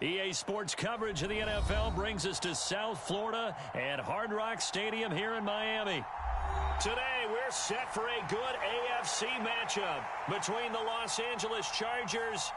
EA Sports coverage of the NFL brings us to South Florida and Hard Rock Stadium here in Miami. Today, we're set for a good AFC matchup between the Los Angeles Chargers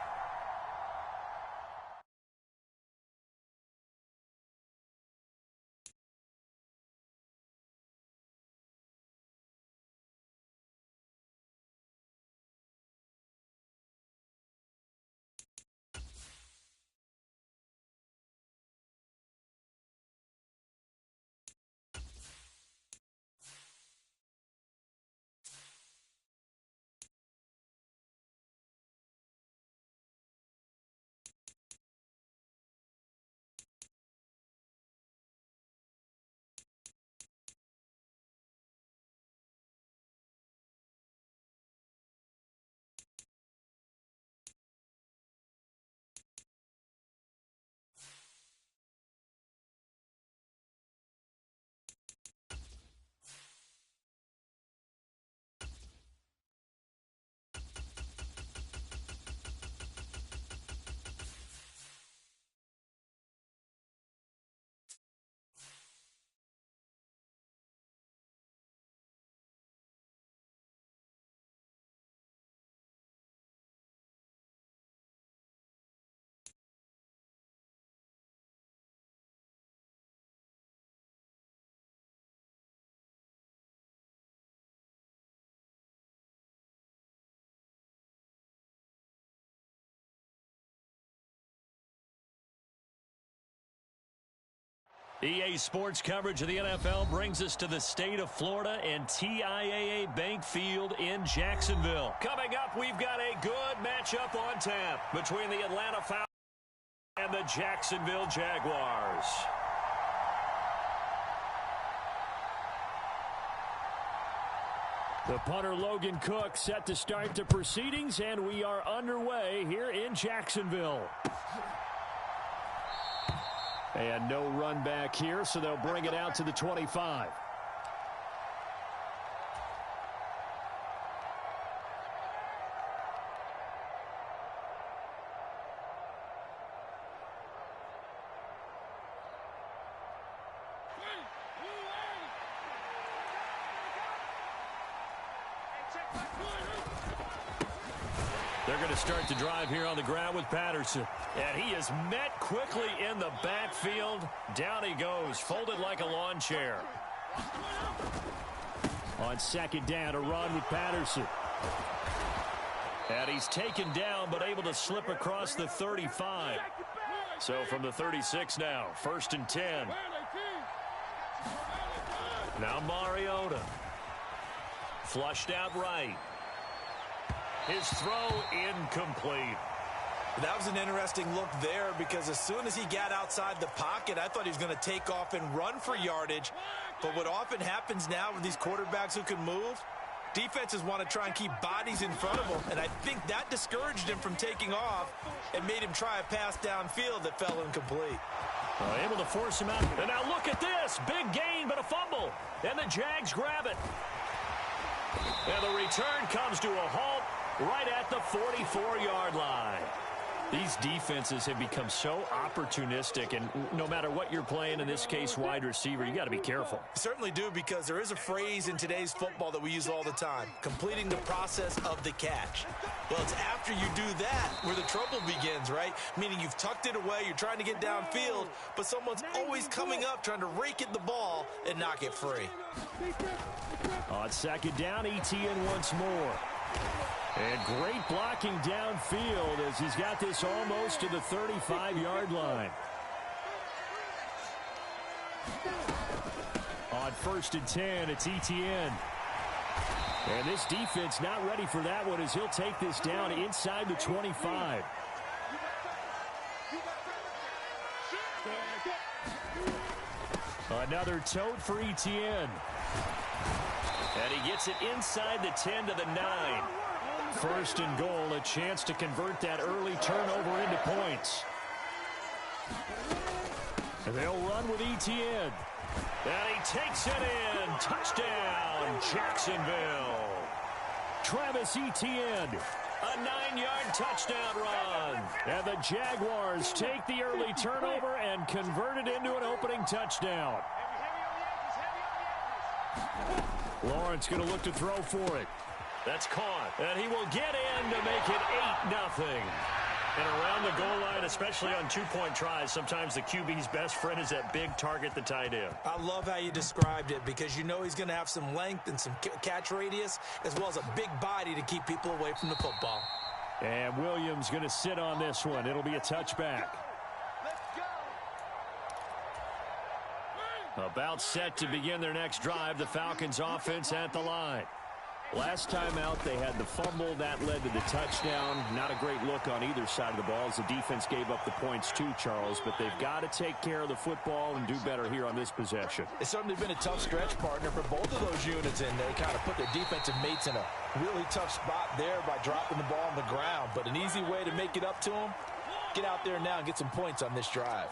EA Sports coverage of the NFL brings us to the state of Florida and TIAA Bank Field in Jacksonville. Coming up, we've got a good matchup on tap between the Atlanta Falcons and the Jacksonville Jaguars. The punter Logan Cook set to start the proceedings, and we are underway here in Jacksonville. And no run back here, so they'll bring it out to the 25. They're going to start the drive here on the ground with Patterson. And he is met quickly in the backfield. Down he goes, folded like a lawn chair. On second down, a run with Patterson. And he's taken down, but able to slip across the 35. So from the 36 now, 1st and 10. Now Mariota. Flushed out right. His throw incomplete. That was an interesting look there because as soon as he got outside the pocket, I thought he was going to take off and run for yardage. But what often happens now with these quarterbacks who can move, defenses want to try and keep bodies in front of them. And I think that discouraged him from taking off and made him try a pass downfield that fell incomplete. Able to force him out. And now look at this. Big gain, but a fumble. And the Jags grab it. And the return comes to a halt right at the 44-yard line. These defenses have become so opportunistic, and no matter what you're playing, in this case wide receiver, you got to be careful. Certainly do, because there is a phrase in today's football that we use all the time, completing the process of the catch. Well, it's after you do that where the trouble begins, right? Meaning you've tucked it away, you're trying to get downfield, but someone's always coming up trying to rake at the ball and knock it free. On second down, Etienne once more. And great blocking downfield as he's got this almost to the 35-yard line. On 1st and 10, it's Etienne. And this defense not ready for that one as he'll take this down inside the 25. Another tote for Etienne. And he gets it inside the 10 to the 9. 1st and goal, a chance to convert that early turnover into points. And they'll run with Etienne. And he takes it in. Touchdown, Jacksonville. Travis Etienne, A 9-yard touchdown run. And the Jaguars take the early turnover and convert it into an opening touchdown. Lawrence going to look to throw for it. That's caught. And he will get in to make it 8-0. And around the goal line, especially on two-point tries, sometimes the QB's best friend is that big target, the tight end. I love how you described it because you know he's going to have some length and some catch radius as well as a big body to keep people away from the football. And Williams going to sit on this one. It'll be a touchback. About set to begin their next drive, the Falcons offense at the line. Last time out, they had the fumble. That led to the touchdown. Not a great look on either side of the ball as the defense gave up the points too, Charles. But they've got to take care of the football and do better here on this possession. It's certainly been a tough stretch, partner, for both of those units, and they kind of put their defensive mates in a really tough spot there by dropping the ball on the ground. But an easy way to make it up to them, get out there now and get some points on this drive.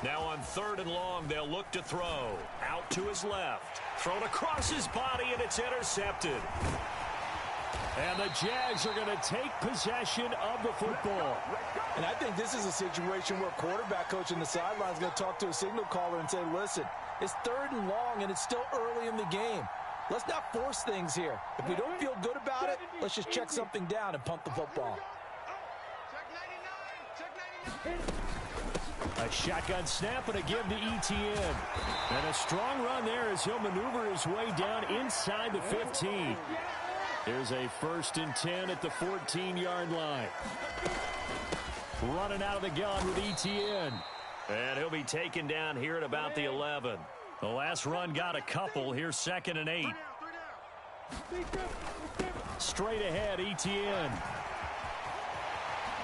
Now on 3rd and long, they'll look to throw. Out to his left. Thrown across his body, and it's intercepted. And the Jags are going to take possession of the football. And I think this is a situation where quarterback coach on the sideline is going to talk to a signal caller and say, listen, it's 3rd and long, and it's still early in the game. Let's not force things here. If we don't feel good about it, let's just check something down and punt the football. A shotgun snap and a give to Etienne. And a strong run there as he'll maneuver his way down inside the 15. Here's a 1st and 10 at the 14-yard line. Running out of the gun with Etienne. And he'll be taken down here at about the 11. The last run got a couple. Here's 2nd and 8. Straight ahead, Etienne.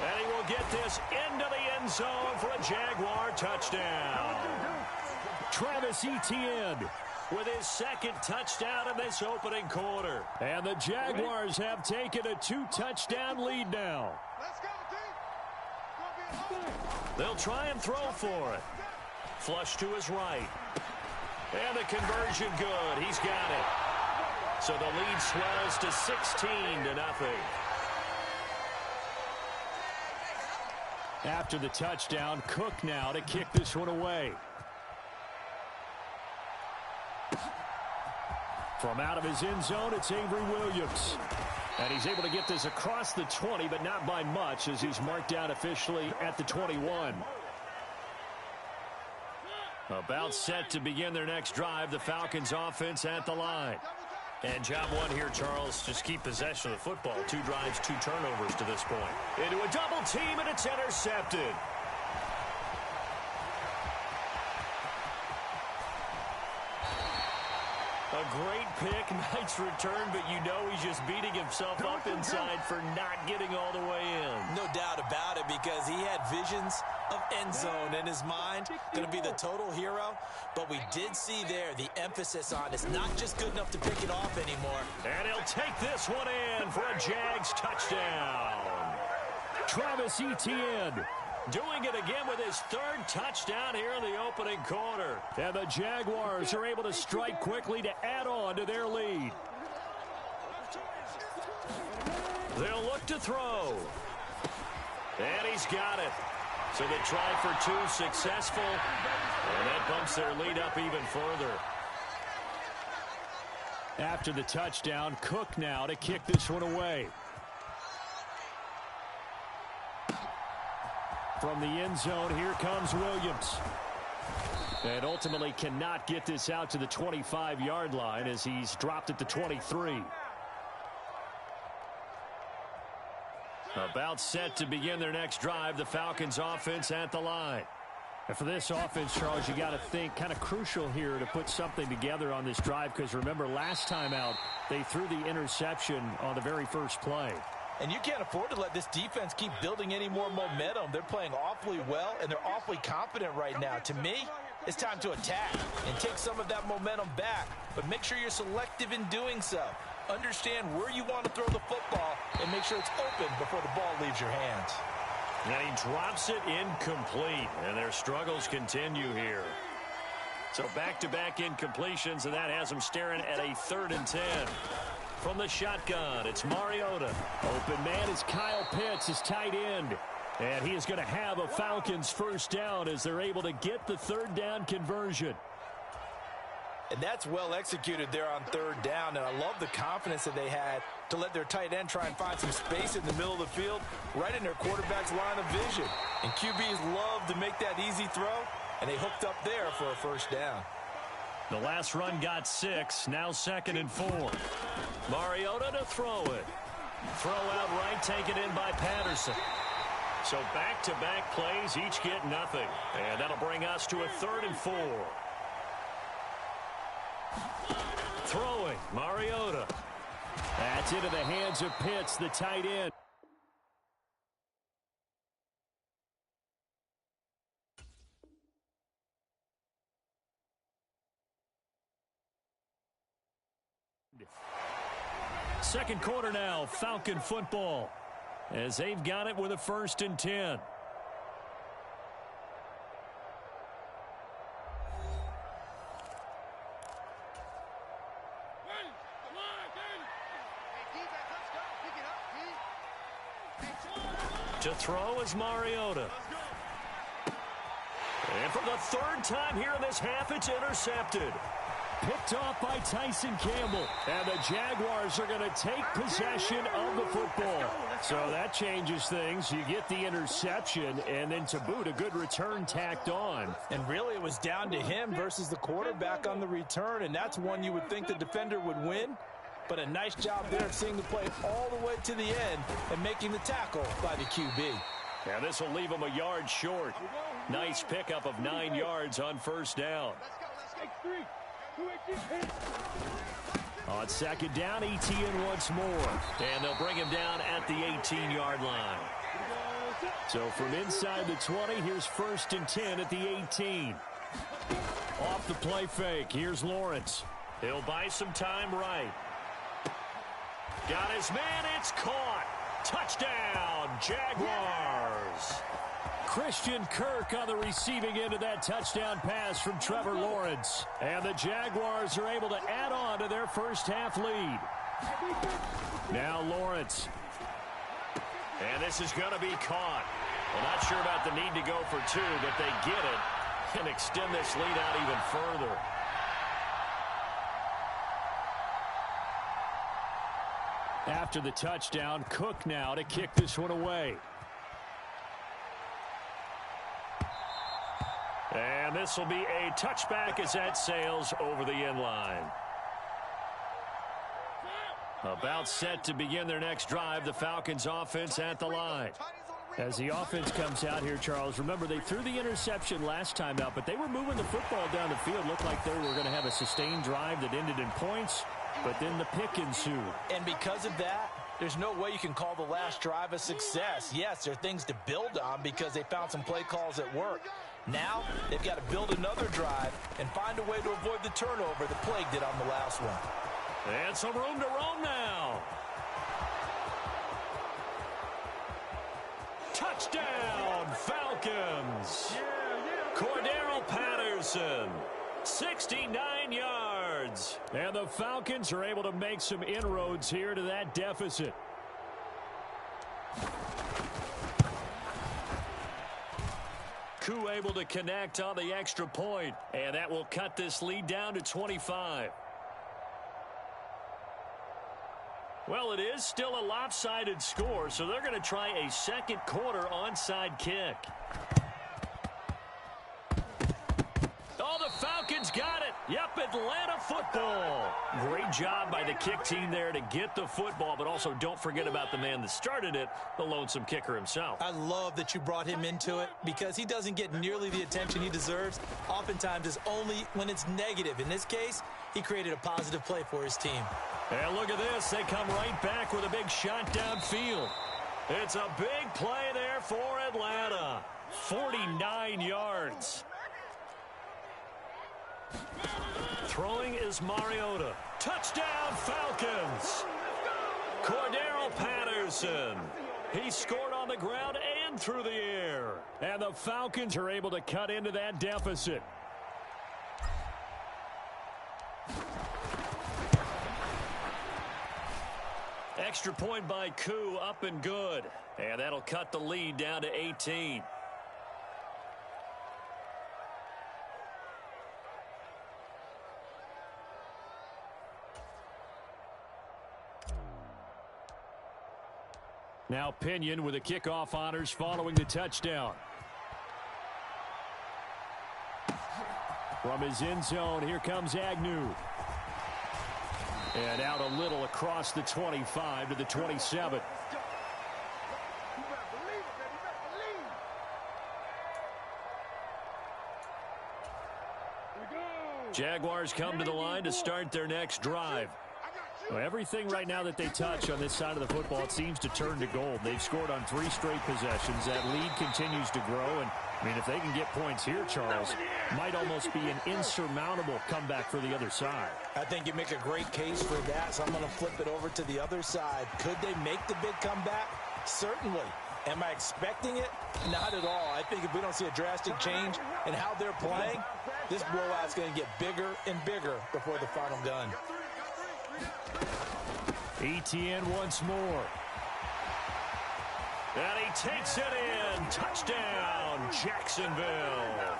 And he will get this into the end zone for a Jaguar touchdown. Travis Etienne with his 2nd touchdown in this opening quarter. And the Jaguars have taken a 2-touchdown lead now. They'll try and throw for it. Flush to his right. And the conversion good. He's got it. So the lead swells to 16-0. After the touchdown, Cook now to kick this one away. From out of his end zone, it's Avery Williams. And he's able to get this across the 20, but not by much as he's marked down officially at the 21. About set to begin their next drive, the Falcons offense at the line. And job one here, Charles, just keep possession of the football. 2 drives, 2 turnovers to this point. Into a double team, and it's intercepted. A great pick, nice return, but you know he's just beating himself up inside for not getting all the way in. No doubt about it, because he had visions of end zone in his mind. Going to be the total hero. But we did see there the emphasis on it's not just good enough to pick it off anymore. And he'll take this one in for a Jags touchdown. Travis Etienne doing it again with his 3rd touchdown here in the opening quarter. And the Jaguars are able to strike quickly to add on to their lead. They'll look to throw. And he's got it. So they try for 2, successful. And that bumps their lead up even further. After the touchdown, Cook now to kick this one away. From the end zone, here comes Williams. And ultimately cannot get this out to the 25-yard line as he's dropped at the 23. About set to begin their next drive, the Falcons offense at the line. And for this offense, Charles, you got to think kind of crucial here to put something together on this drive, because remember last time out they threw the interception on the very first play. And you can't afford to let this defense keep building any more momentum. They're playing awfully well, and they're awfully confident right now. To me, it's time to attack and take some of that momentum back. But make sure you're selective in doing so. Understand where you want to throw the football and make sure it's open before the ball leaves your hands. And he drops it incomplete, and their struggles continue here. So back-to-back incompletions, and that has them staring at a 3rd and 10. From the shotgun, it's Mariota. Open man is Kyle Pitts, his tight end. And he is going to have a Falcons first down as they're able to get the third down conversion. And that's well executed there on third down. And I love the confidence that they had to let their tight end try and find some space in the middle of the field, right in their quarterback's line of vision. And QBs love to make that easy throw, and they hooked up there for a first down. The last run got 6, now 2nd and 4. Mariota to throw it. Throw out right, taken in by Patterson. So back-to-back plays, each get nothing. And that'll bring us to a 3rd and 4. Throwing, Mariota. That's into the hands of Pitts, the tight end. Second quarter now, Falcon football, as they've got it with a 1st and 10. To throw is Mariota. And for the 3rd time here in this half, it's intercepted. Picked off by Tyson Campbell. And the Jaguars are going to take possession of the football. So that changes things. You get the interception, and then to boot, a good return tacked on. And really, it was down to him versus the quarterback on the return, and that's one you would think the defender would win. But a nice job there of seeing the play all the way to the end and making the tackle by the QB. And this will leave him a yard short. Nice pickup of 9 yards on first down. On second down, Etienne once more. And they'll bring him down at the 18-yard line. So from inside the 20, here's 1st and 10 at the 18. Off the play fake, here's Lawrence. He'll buy some time right. Got his man, it's caught. Touchdown, Jaguars. Christian Kirk on the receiving end of that touchdown pass from Trevor Lawrence. And the Jaguars are able to add on to their first half lead. Now Lawrence. And this is going to be caught. Well, not sure about the need to go for 2, but they get it and extend this lead out even further. After the touchdown, Cook now to kick this one away. And this will be a touchback as that sails over the end line. About set to begin their next drive, the Falcons offense at the line. As the offense comes out here, Charles, remember they threw the interception last time out, but they were moving the football down the field. Looked like they were going to have a sustained drive that ended in points, but then the pick ensued. And because of that, there's no way you can call the last drive a success. Yes, there are things to build on because they found some play calls that work. Now, they've got to build another drive and find a way to avoid the turnover that plagued it on the last one. And some room to roam now. Touchdown, Falcons. Cordero Patterson, 69 yards. And the Falcons are able to make some inroads here to that deficit. Koo able to connect on the extra point, and that will cut this lead down to 25. Well, it is still a lopsided score, so they're going to try a second quarter onside kick. Oh, the Falcons got it. Yep, Atlanta football. Great job by the kick team there to get the football, but also don't forget about the man that started it, the lonesome kicker himself. I love that you brought him into it because he doesn't get nearly the attention he deserves. Oftentimes it's only when it's negative. In this case, he created a positive play for his team. And look at this. They come right back with a big shot downfield. It's a big play there for Atlanta. 49 yards. Throwing is Mariota. Touchdown, Falcons. Cordero Patterson. He scored on the ground and through the air. And the Falcons are able to cut into that deficit. Extra point by Koo, up and good. And that'll cut the lead down to 18. Now Pinion with the kickoff honors following the touchdown. From his end zone, here comes Agnew. And out a little across the 25 to the 27. Jaguars come to the line to start their next drive. Well, everything right now that they touch on this side of the football, it seems to turn to gold. They've scored on 3 straight possessions. That lead continues to grow. And, I mean, if they can get points here, Charles, might almost be an insurmountable comeback for the other side. I think you make a great case for that, so I'm going to flip it over to the other side. Could they make the big comeback? Certainly. Am I expecting it? Not at all. I think if we don't see a drastic change in how they're playing, this blowout's going to get bigger and bigger before the final gun. Etienne once more. And he takes it in. Touchdown, Jacksonville.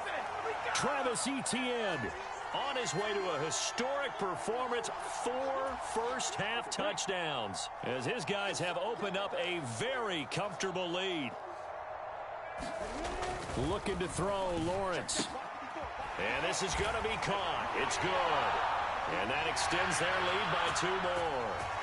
Travis Etienne on his way to a historic performance. 4 first-half touchdowns as his guys have opened up a very comfortable lead. Looking to throw, Lawrence. And this is going to be caught. It's good. And that extends their lead by 2 more.